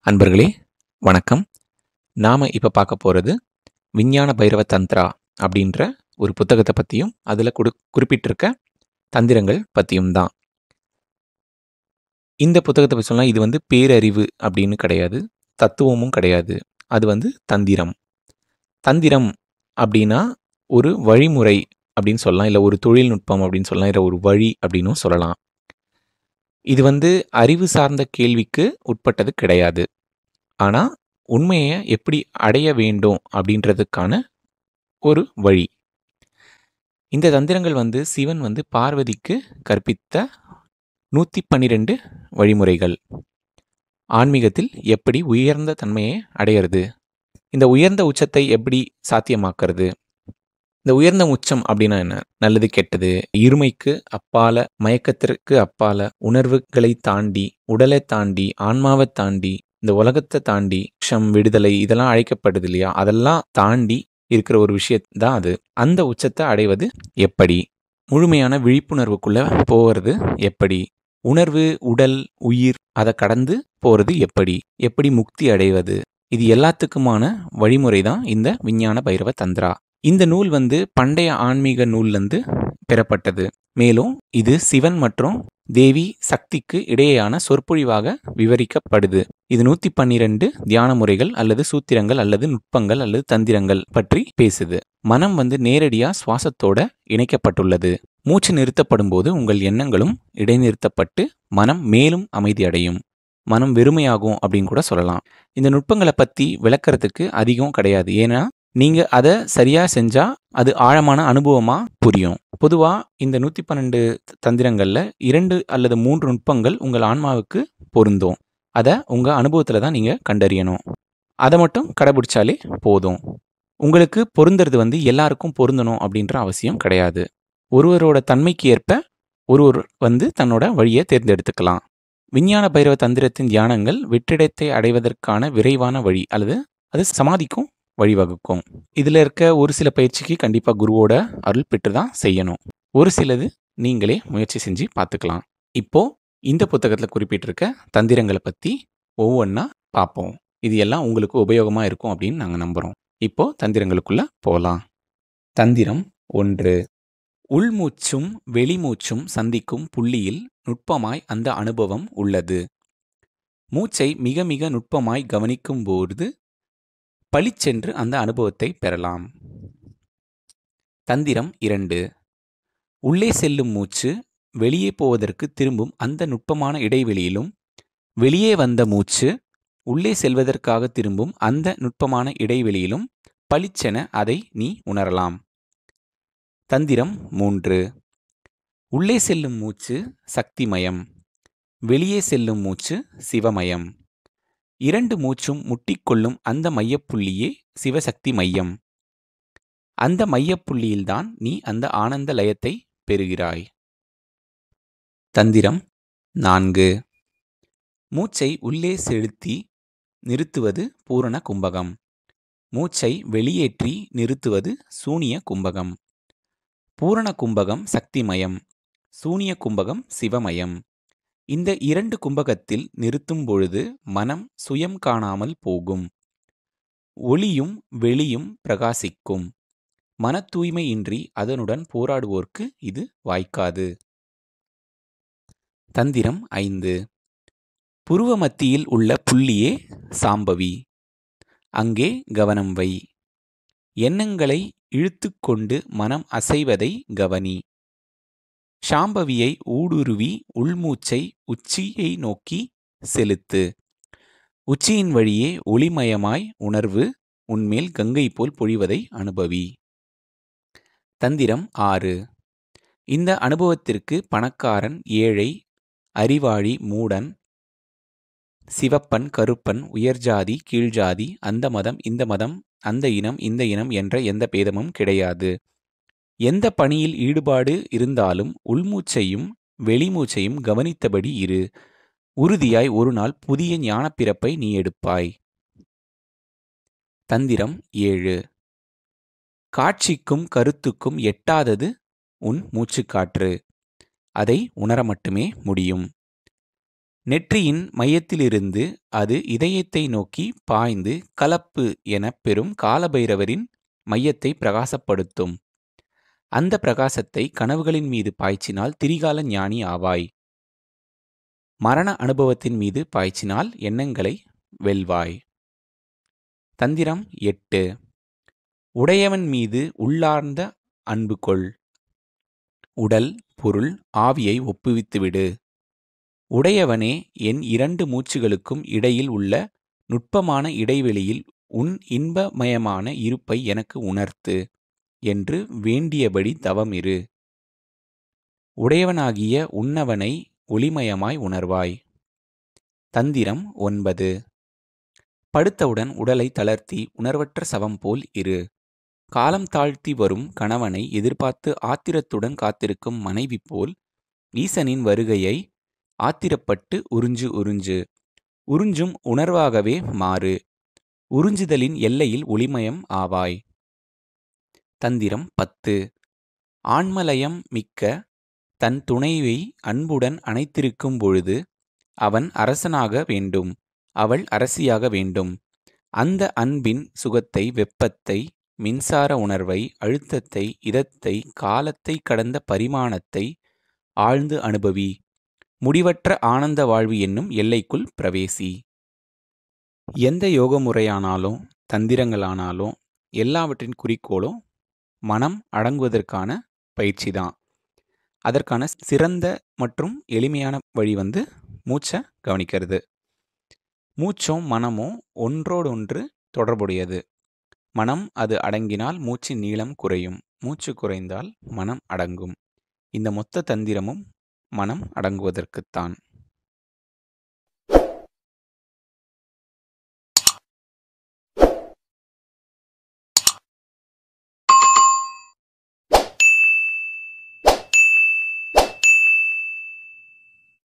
அன்பர்களே வணக்கம். நாம இப்ப பார்க்க போறது விஞ்ஞான பைரவ தந்த்ரா அப்படின்ற ஒரு புத்தகத்தை பத்தியும் அதுல குறிப்பிட்டிருக்க தந்திரங்கள் பத்தியும் தான். இந்த புத்தகத்தை பத்தி சொன்னா இது பேரறிவு அப்படின்னு கிடையாது, தத்துவமும் கிடையாது. அது தந்திரம். தந்திரம் அப்படின்னா ஒரு வழிமுறை அப்படின்னு சொல்லலாம், இல்லை ஒரு தொழில்நுட்பம் அப்படின்னு சொல்லலாம், இல்லை ஒரு வழி அப்படின்னும் சொல்லலாம். இது அறிவு சார்ந்த கேள்விக்கு உட்பட்டது கிடையாது. ஆனால் உண்மையை எப்படி அடைய வேண்டும் அப்படின்றதுக்கான ஒரு வழி. இந்த தந்திரங்கள் சிவன் பார்வதிக்கு கற்பித்த 112 வழிமுறைகள். ஆன்மீகத்தில் எப்படி உயர்ந்த தன்மையை அடையிறது, இந்த உயர்ந்த உச்சத்தை எப்படி சாத்தியமாக்குறது. இந்த உயர்ந்த உச்சம் அப்படின்னா என்ன? நல்லது கெட்டது, இருமைக்கு அப்பால, மயக்கத்திற்கு அப்பால, உணர்வுகளை தாண்டி, உடலை தாண்டி, ஆன்மாவை தாண்டி, இந்த உலகத்தை தாண்டி, விடுதலை இதெல்லாம் அழைக்கப்படுது இல்லையா? அதெல்லாம் தாண்டி இருக்கிற ஒரு விஷயம் தான் அது. அந்த உச்சத்தை அடைவது எப்படி? முழுமையான விழிப்புணர்வுக்குள்ள போகிறது எப்படி? உணர்வு, உடல், உயிர் அதை கடந்து போறது எப்படி? எப்படி முக்தி அடைவது? இது எல்லாத்துக்குமான வழிமுறை தான் இந்த விஞ்ஞான பைரவ தந்திரா. இந்த நூல் பண்டைய ஆன்மீக நூல்லேருந்து பெறப்பட்டது. மேலும் இது சிவன் மற்றும் தேவி சக்திக்கு இடையேயான சொற்பொழிவாக விவரிக்கப்படுது. இது 112 தியான முறைகள் அல்லது சூத்திரங்கள் அல்லது நுட்பங்கள் அல்லது தந்திரங்கள் பற்றி பேசுது. மனம் நேரடியா சுவாசத்தோட இணைக்கப்பட்டுள்ளது. மூச்சு நிறுத்தப்படும் போது உங்கள் எண்ணங்களும் இடைநிறுத்தப்பட்டு மனம் மேலும் அமைதி அடையும். மனம் வெறுமையாகும் அப்படின்னு கூட சொல்லலாம். இந்த நுட்பங்களை பற்றி விளக்கறதுக்கு அதிகம் கிடையாது. ஏன்னா நீங்கள் அதை சரியாக செஞ்சால் அது ஆழமான அனுபவமாக புரியும். பொதுவாக இந்த 112 தந்திரங்களில் 2 அல்லது 3 நுட்பங்கள் உங்கள் ஆன்மாவுக்கு பொருந்தும். அதை உங்கள் அனுபவத்தில் தான் நீங்கள் கண்டறியணும். அதை மட்டும் கடைபிடிச்சாலே போதும். உங்களுக்கு பொருந்துறது எல்லாருக்கும் பொருந்தணும் அப்படின்ற அவசியம் கிடையாது. ஒருவரோட தன்மைக்கு ஏற்ப ஒருவர் தன்னோட வழியை தேர்ந்தெடுத்துக்கலாம். விஞ்ஞான பைரவ தந்திரத்தின் தியானங்கள் வெற்றிடத்தை அடைவதற்கான விரைவான வழி அல்லது அது சமாதிக்கும் வழிவகுக்கும். இதில் இருக்க ஒரு சில பயிற்சிக்கு கண்டிப்பாக குருவோட அருள் பெற்று தான் செய்யணும். ஒரு சிலது நீங்களே முயற்சி செஞ்சு பார்த்துக்கலாம். இப்போ இந்த புத்தகத்தில் குறிப்பிட்டிருக்க தந்திரங்களை பற்றி ஒவ்வொன்றா பார்ப்போம். இது எல்லாம் உங்களுக்கு உபயோகமாக இருக்கும் அப்படின்னு நாங்கள் நம்புகிறோம். இப்போ தந்திரங்களுக்குள்ள போகலாம். தந்திரம் 1. உள்மூச்சும் வெளிமூச்சும் சந்திக்கும் புள்ளியில் நுட்பமாய் அந்த அனுபவம் உள்ளது. மூச்சை மிக மிக நுட்பமாய் கவனிக்கும் போது பளிச்சென்று அந்த அனுபவத்தை பெறலாம். தந்திரம் 2. உள்ளே செல்லும் மூச்சு வெளியே போவதற்கு திரும்பும் அந்த நுட்பமான இடைவெளியிலும், வெளியே வந்த மூச்சு உள்ளே செல்வதற்காக திரும்பும் அந்த நுட்பமான இடைவெளியிலும் பளிச்சென அதை நீ உணரலாம். தந்திரம் 3. உள்ளே செல்லும் மூச்சு சக்திமயம், வெளியே செல்லும் மூச்சு சிவமயம். 2 மூச்சும் முட்டிக்கொள்ளும் அந்த மையப்புள்ளியே சிவசக்தி மையம். அந்த மையப்புள்ளியில்தான் நீ அந்த ஆனந்த லயத்தை பெறுகிறாய். தந்திரம் 4. மூச்சை உள்ளே செலுத்தி நிறுத்துவது பூரண கும்பகம், மூச்சை வெளியேற்றி நிறுத்துவது சூனிய கும்பகம். பூரண கும்பகம் சக்திமயம், சூனிய கும்பகம் சிவமயம். இந்த 2 கும்பகத்தில் நிறுத்தும் பொழுது மனம் சுயம் காணாமல் போகும். ஒளியும் வெளியும் பிரகாசிக்கும். மன தூய்மையின்றி அதனுடன் போராடுவோர்க்கு இது வாய்க்காது. தந்திரம் 5. புருவ மத்தியில் உள்ள புள்ளியே சாம்பவி, அங்கே கவனம் வை. எண்ணங்களை இழுத்து கொண்டு மனம் அசைவதை கவனி. சாம்பவியை ஊடுருவி உள்மூச்சை உச்சியை நோக்கி செலுத்து. உச்சியின் வழியே ஒளிமயமாய் உணர்வு உன்மேல் கங்கை போல் பொழிவதை அனுபவி. தந்திரம் 6. இந்த அனுபவத்திற்கு பணக்காரன், ஏழை, அறிவாளி, மூடன், சிவப்பன், கருப்பன், உயர்ஜாதி, கீழ்ஜாதி, அந்த மதம், இந்த மதம், அந்த இனம், இந்த இனம் என்ற எந்த பேதமும் கிடையாது. எந்த பணியில் ஈடுபாடு இருந்தாலும் உள்மூச்சையும் வெளிமூச்சையும் கவனித்தபடி இரு. உறுதியாய் ஒரு நாள் புதிய ஞானப் பிறப்பை நீ எடுப்பாய். தந்திரம் 7. காட்சிக்கும் கருத்துக்கும் எட்டாதது உன் மூச்சுக்காற்று. அதை உணர மட்டுமே முடியும். நெற்றியின் மையத்திலிருந்து அது இதயத்தை நோக்கி பாய்ந்து கலப்பு எனப் பெறும் காலபைரவரின் மையத்தை பிரகாசப்படுத்தும். அந்த பிரகாசத்தை கனவுகளின் மீது பாய்ச்சினால் திரிகால ஞானி ஆவாய். மரண அனுபவத்தின் மீது பாய்ச்சினால் எண்ணங்களை வெல்வாய். தந்திரம் 8. உடையவன் மீது உள்ளார்ந்த அன்பு கொள். உடல், பொருள், ஆவியை ஒப்புவித்துவிடு. உடையவனே, என் 2 மூச்சுகளுக்கும் இடையில் உள்ள நுட்பமான இடைவெளியில் உன் இன்பமயமான இருப்பை எனக்கு உணர்த்து என்று வேண்டியபடி தவம் இரு. உடையவனாகிய உன்னவனை ஒளிமயமாய் உணர்வாய். தந்திரம் 9. படுத்தவுடன் உடலை தளர்த்தி உணர்வற்ற சவம் போல் இரு. காலம் தாழ்த்தி வரும் கணவனை எதிர்பார்த்து ஆத்திரத்துடன் காத்திருக்கும் மனைவி போல் ஈசனின் வருகையை ஆத்திரப்பட்டு உறிஞ்சு. உறிஞ்சும் உணர்வாகவே மாறு. உறிஞ்சுதலின் எல்லையில் ஒளிமயம் ஆவாய். தந்திரம் 10. ஆண்மலயம் மிக்க தன் துணைவை அன்புடன் அணைத்திருக்கும் பொழுது அவன் அரசனாக வேண்டும், அவள் அரசியாக வேண்டும். அந்த அன்பின் சுகத்தை, வெப்பத்தை, மின்சார உணர்வை, அழுத்தத்தை, இதத்தை, காலத்தை கடந்த பரிமாணத்தை ஆழ்ந்து அனுபவி. முடிவற்ற ஆனந்த வாழ்வு என்னும் எல்லைக்குள் பிரவேசி. எந்த யோக முறையானாலும் தந்திரங்களானாலும் எல்லாவற்றின் குறிக்கோளும் மனம் அடங்குவதற்கான பயிற்சி தான். அதற்கான சிறந்த மற்றும் எளிமையான வழி மூச்சை கவனிக்கிறது. மூச்சும் மனமும் ஒன்றோடொன்று தொடர்புடையது. மனம் அது அடங்கினால் மூச்சின் நீளம் குறையும், மூச்சு குறைந்தால் மனம் அடங்கும். இந்த மொத்த தந்திரமும் மனம் அடங்குவதற்குத்தான்.